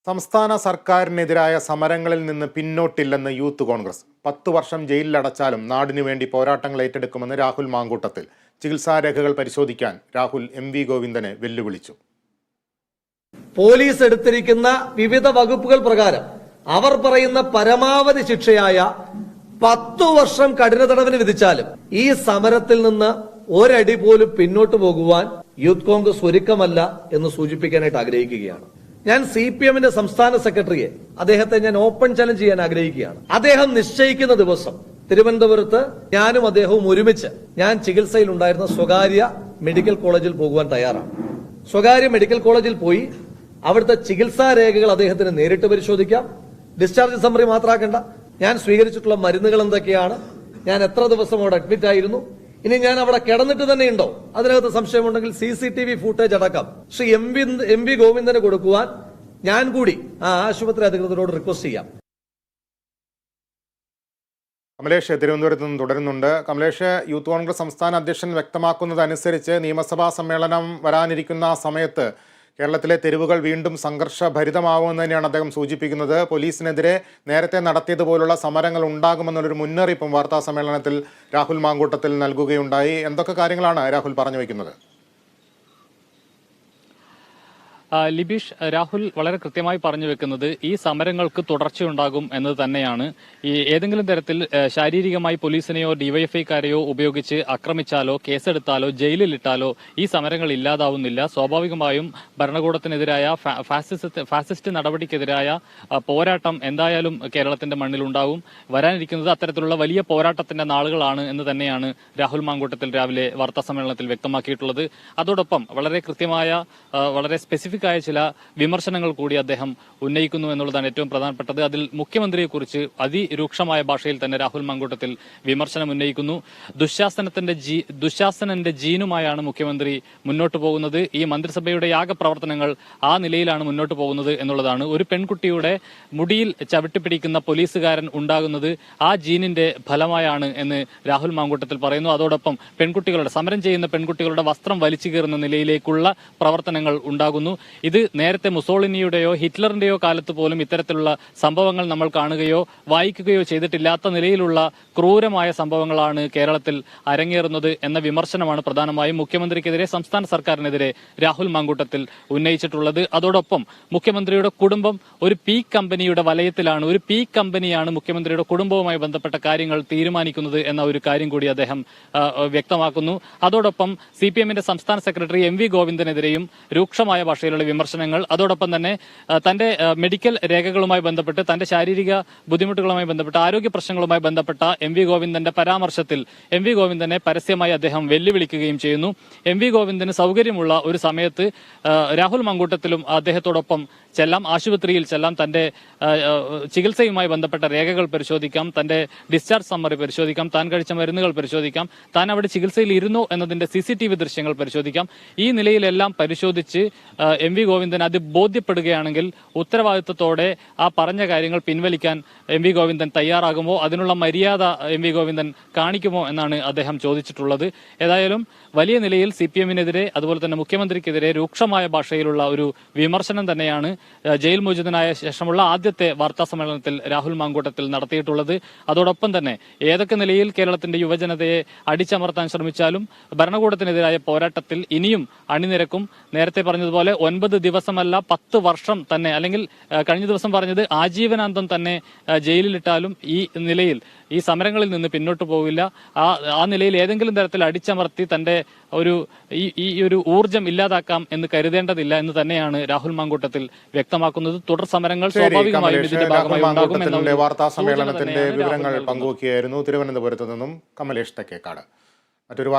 സംസ്ഥാന സർക്കാരിനെതിരായ സമരങ്ങളിൽ നിന്ന് പിന്നോട്ടില്ലെന്ന് യൂത്ത് കോൺഗ്രസ്. 10 വർഷം ജയിലിലടച്ചാലും നാടിനു വേണ്ടി പോരാട്ടങ്ങൾ ഏറ്റെടുക്കുമെന്ന് രാഹുൽ മാങ്കൂട്ടത്തിൽ. ചികിത്സാരേഖകൾ പരിശോധിക്കാൻ രാഹുൽ MV ഗോവിന്ദനെ വെല്ലുവിളിച്ചു. പോലീസ് എടുത്തിരിക്കുന്ന വിവിധ വകുപ്പുകൾ പ്രകാരം അവർ പറയുന്ന പരമാവധി ശിക്ഷയായ 10 വർഷം കഠിന തടവിന് വിധിച്ചാലും ഈ സമരത്തിൽ നിന്ന് ഒരടി പോലും പിന്നോട്ട് പോകുവാൻ യൂത്ത് കോൺഗ്രസ് ഒരുക്കമല്ല എന്ന് സൂചിപ്പിക്കാനായിട്ട് ആഗ്രഹിക്കുകയാണ്. ഞാൻ CPM-ന്റെ സംസ്ഥാന സെക്രട്ടറിയെ അദ്ദേഹത്തെ ഞാൻ ഓപ്പൺ ചലഞ്ച് ചെയ്യാൻ ആഗ്രഹിക്കുകയാണ്. അദ്ദേഹം നിശ്ചയിക്കുന്ന ദിവസം തിരുവനന്തപുരത്ത് ഞാനും അദ്ദേഹവും ഒരുമിച്ച് ഞാൻ ചികിത്സയിൽ ഉണ്ടായിരുന്ന സ്വകാര്യ മെഡിക്കൽ കോളേജിൽ പോകുവാൻ തയ്യാറാണ്. സ്വകാര്യ മെഡിക്കൽ കോളേജിൽ പോയി അവിടുത്തെ ചികിത്സാ രേഖകൾ അദ്ദേഹത്തിന് നേരിട്ട് പരിശോധിക്കാം. ഡിസ്ചാർജ് സമ്മറി മാത്രമാക്കണ്ട, ഞാൻ സ്വീകരിച്ചിട്ടുള്ള മരുന്നുകൾ എന്തൊക്കെയാണ്, ഞാൻ എത്ര ദിവസം അവിടെ അഡ്മിറ്റ് ആയിരുന്നു, ഇനി ഞാൻ അവിടെ കിടന്നിട്ട് തന്നെ ഉണ്ടോ, അതിനകത്ത് സംശയമുണ്ടെങ്കിൽ CCTV ഫൂട്ടേജ് അടക്കം ശ്രീ MV ഗോവിന്ദന് കൊടുക്കുവാൻ ഞാൻ കൂടി ആ ആശുപത്രി അധികൃതരോട് റിക്വസ്റ്റ് ചെയ്യാം. കമലേഷ് തിരുവനന്തപുരത്ത് നിന്ന് തുടരുന്നുണ്ട്. കമലേഷ്, യൂത്ത് കോൺഗ്രസ് സംസ്ഥാന അധ്യക്ഷൻ വ്യക്തമാക്കുന്നതനുസരിച്ച് നിയമസഭാ സമ്മേളനം വരാനിരിക്കുന്ന സമയത്ത് കേരളത്തിലെ തെരുവുകൾ വീണ്ടും സംഘർഷഭരിതമാവുമെന്ന് തന്നെയാണ് അദ്ദേഹം സൂചിപ്പിക്കുന്നത്. പോലീസിനെതിരെ നേരത്തെ നടത്തിയതുപോലുള്ള സമരങ്ങൾ ഉണ്ടാകുമെന്നുള്ളൊരു മുന്നറിയിപ്പും വാർത്താ സമ്മേളനത്തിൽ രാഹുൽ മാങ്കൂട്ടത്തിൽ നൽകുകയുണ്ടായി. എന്തൊക്കെ കാര്യങ്ങളാണ് രാഹുൽ പറഞ്ഞു വയ്ക്കുന്നത്? ലിബീഷ്, രാഹുൽ വളരെ കൃത്യമായി പറഞ്ഞു വെക്കുന്നത് ഈ സമരങ്ങൾക്ക് തുടർച്ചയുണ്ടാകും എന്നത് തന്നെയാണ്. ഈ ഏതെങ്കിലും തരത്തിൽ ശാരീരികമായി പോലീസിനെയോ ഡിവൈഎഫ്ഐക്കാരെയോ ഉപയോഗിച്ച് ആക്രമിച്ചാലോ കേസെടുത്താലോ ജയിലിലിട്ടാലോ ഈ സമരങ്ങൾ ഇല്ലാതാവുന്നില്ല. സ്വാഭാവികമായും ഭരണകൂടത്തിനെതിരായ ഫാസിസ്റ്റ് നടപടിക്കെതിരായ പോരാട്ടം എന്തായാലും കേരളത്തിന്റെ മണ്ണിലുണ്ടാവും. വരാനിരിക്കുന്നത് അത്തരത്തിലുള്ള വലിയ പോരാട്ടത്തിന്റെ നാളുകളാണ് എന്ന് തന്നെയാണ് രാഹുൽ മാങ്കൂട്ടത്തിൽ രാവിലെ വാർത്താ സമ്മേളനത്തിൽ വ്യക്തമാക്കിയിട്ടുള്ളത്. അതോടൊപ്പം വളരെ കൃത്യമായ വളരെ സ്പെസിഫിക് ആയ ചില വിമർശനങ്ങൾ കൂടി അദ്ദേഹം ഉന്നയിക്കുന്നു എന്നുള്ളതാണ് ഏറ്റവും പ്രധാനപ്പെട്ടത്. അതിൽ മുഖ്യമന്ത്രിയെക്കുറിച്ച് അതിരൂക്ഷമായ ഭാഷയിൽ തന്നെ രാഹുൽ മാങ്കൂട്ടത്തിൽ വിമർശനം ഉന്നയിക്കുന്നു. ദുശാസനന്റെ ജീനുമായാണ് മുഖ്യമന്ത്രി മുന്നോട്ട് പോകുന്നത്. ഈ മന്ത്രിസഭയുടെ യാഗ പ്രവർത്തനങ്ങൾ ആ നിലയിലാണ് മുന്നോട്ട് പോകുന്നത് എന്നുള്ളതാണ്. ഒരു പെൺകുട്ടിയുടെ മുടിയിൽ ചവിട്ടിപ്പിടിക്കുന്ന പോലീസുകാരൻ ഉണ്ടാകുന്നത് ആ ജീനിന്റെ ഫലമായാണ് എന്ന് രാഹുൽ മാങ്കൂട്ടത്തിൽ പറയുന്നു. അതോടൊപ്പം പെൺകുട്ടികളുടെ സമരം ചെയ്യുന്ന പെൺകുട്ടികളുടെ വസ്ത്രം വലിച്ചു കീറുന്ന നിലയിലേക്കുള്ള പ്രവർത്തനങ്ങൾ ഉണ്ടാകുന്നു. ഇത് നേരത്തെ മുസോളിനിയുടെയോ ഹിറ്റ്ലറിന്റെയോ കാലത്ത് പോലും ഇത്തരത്തിലുള്ള സംഭവങ്ങൾ നമ്മൾ കാണുകയോ വായിക്കുകയോ ചെയ്തിട്ടില്ലാത്ത നിലയിലുള്ള ക്രൂരമായ സംഭവങ്ങളാണ് കേരളത്തിൽ അരങ്ങേറുന്നത് എന്ന വിമർശനമാണ് പ്രധാനമായും മുഖ്യമന്ത്രിക്കെതിരെ സംസ്ഥാന സർക്കാരിനെതിരെ രാഹുൽ മാങ്കൂട്ടത്തിൽ ഉന്നയിച്ചിട്ടുള്ളത്. അതോടൊപ്പം മുഖ്യമന്ത്രിയുടെ കുടുംബം ഒരു പീക്ക് കമ്പനിയുടെ വലയത്തിലാണ്. ഒരു പീക്ക് കമ്പനിയാണ് മുഖ്യമന്ത്രിയുടെ കുടുംബവുമായി ബന്ധപ്പെട്ട കാര്യങ്ങൾ തീരുമാനിക്കുന്നത് എന്ന ഒരു കാര്യം കൂടി അദ്ദേഹം വ്യക്തമാക്കുന്നു. അതോടൊപ്പം CPM-ന്റെ സംസ്ഥാന സെക്രട്ടറി MV ഗോവിന്ദനെതിരെയും രൂക്ഷമായ ഭാഷയിലുള്ള വിമർശനങ്ങൾ, അതോടൊപ്പം തന്നെ തന്റെ മെഡിക്കൽ രേഖകളുമായി ബന്ധപ്പെട്ട് തന്റെ ശാരീരിക ബുദ്ധിമുട്ടുകളുമായി ബന്ധപ്പെട്ട് ആരോഗ്യ പ്രശ്നങ്ങളുമായി ബന്ധപ്പെട്ട MV ഗോവിന്ദന്റെ പരാമർശത്തിൽ MV ഗോവിന്ദനെ പരസ്യമായി അദ്ദേഹം വെല്ലുവിളിക്കുകയും ചെയ്യുന്നു. MV ഗോവിന്ദന് സൗകര്യമുള്ള ഒരു സമയത്ത് രാഹുൽ മാങ്കൂട്ടത്തിലും അദ്ദേഹത്തോടൊപ്പം ചെല്ലാം, ആശുപത്രിയിൽ ചെല്ലാം, തന്റെ ചികിത്സയുമായി ബന്ധപ്പെട്ട രേഖകൾ പരിശോധിക്കാം, തന്റെ ഡിസ്ചാർജ് സമ്മറി പരിശോധിക്കാം, താൻ കഴിച്ച മരുന്നുകൾ പരിശോധിക്കാം, താൻ അവിടെ ചികിത്സയിൽ ഇരുന്നോ എന്നതിന്റെ CCTV ദൃശ്യങ്ങൾ പരിശോധിക്കാം. ഈ നിലയിലെല്ലാം പരിശോധിച്ച് MV ഗോവിന്ദൻ അത് ബോധ്യപ്പെടുകയാണെങ്കിൽ ഉത്തരവാദിത്വത്തോടെ ആ പറഞ്ഞ കാര്യങ്ങൾ പിൻവലിക്കാൻ MV ഗോവിന്ദൻ തയ്യാറാകുമോ, അതിനുള്ള മര്യാദ MV ഗോവിന്ദൻ കാണിക്കുമോ എന്നാണ് അദ്ദേഹം ചോദിച്ചിട്ടുള്ളത്. ഏതായാലും വലിയ നിലയിൽ CPM-നെതിരെ അതുപോലെ തന്നെ മുഖ്യമന്ത്രിക്കെതിരെ രൂക്ഷമായ ഭാഷയിലുള്ള ഒരു വിമർശനം തന്നെയാണ് ജയിൽ മോചിതനായ ശേഷമുള്ള ആദ്യത്തെ വാർത്താ സമ്മേളനത്തിൽ രാഹുൽ മാങ്കൂട്ടത്തിൽ നടത്തിയിട്ടുള്ളത്. അതോടൊപ്പം തന്നെ ഏതൊക്കെ നിലയിൽ കേരളത്തിന്റെ യുവജനതയെ അടിച്ചമർത്താൻ ശ്രമിച്ചാലും ഭരണകൂടത്തിനെതിരായ പോരാട്ടത്തിൽ ഇനിയും അണിനിരക്കും. നേരത്തെ പറഞ്ഞതുപോലെ 9 ദിവസമല്ല 10 വർഷം തന്നെ, അല്ലെങ്കിൽ കഴിഞ്ഞ ദിവസം പറഞ്ഞത് ആജീവനാന്തം തന്നെ ജയിലിലിട്ടാലും ഈ നിലയിൽ ഈ സമരങ്ങളിൽ നിന്ന് പിന്നോട്ട് പോകില്ല. ആ നിലയിൽ ഏതെങ്കിലും തരത്തിൽ അടിച്ചമർത്തി തന്റെ ഈ ഒരു ഊർജം ഇല്ലാതാക്കാം എന്ന് കരുതേണ്ടതില്ല എന്ന് തന്നെയാണ് രാഹുൽ മാങ്കൂട്ടത്തിൽ വ്യക്തമാക്കുന്നത്. തുടർ സമരങ്ങൾ സ്വാഭാവികമായും ഇതിന്റെ ഭാഗമായി ഉണ്ടാകും എന്ന വാർത്താ സമ്മേളനത്തിന്റെ വിവരങ്ങൾ പങ്കുവയ്ക്കുകയായിരുന്നു തിരുവനന്തപുരത്ത് നിന്നും കമലേഷ് തെക്കേക്കാട്. മറ്റൊരു